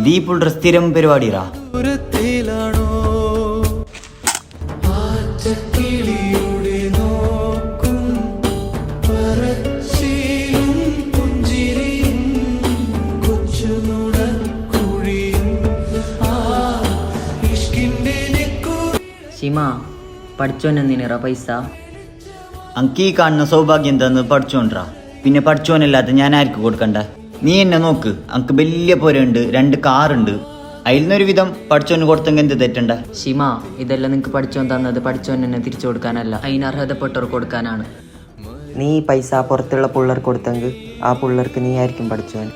ഇത് ഈ പുള്ളി സ്ഥിരം പരിപാടിയാ. ഷിമ പഠിച്ചോനെന്തിനാ പൈസ? അങ്കീ കാണുന്ന സൗഭാഗ്യം എന്താന്ന് പഠിച്ചോണ്ടാ. പിന്നെ പഠിച്ചോനല്ലാത്ത ഞാൻ ആർക്ക് കൊടുക്കണ്ട? നീ എന്നെ നോക്ക്, അങ്ക് വലിയ പോരുണ്ട്, 2 കാറുണ്ട്. അതിൽ നിന്നൊരു വിധം പഠിച്ചോന് കൊടുത്തെങ്കിൽ എന്ത് തെറ്റണ്ട? ഷിമ, ഇതെല്ലാം നിനക്ക് പഠിച്ചോൻ തന്നത് പഠിച്ചോൻ തന്നെ തിരിച്ചു കൊടുക്കാനല്ല, അതിന് അർഹതപ്പെട്ടവർ കൊടുക്കാനാണ്. നീ പൈസ പുറത്തുള്ള പിള്ളേർക്ക് കൊടുത്തെങ്കിൽ ആ പിള്ളേർക്ക് നീ ആയിരിക്കും പഠിച്ചോൻ.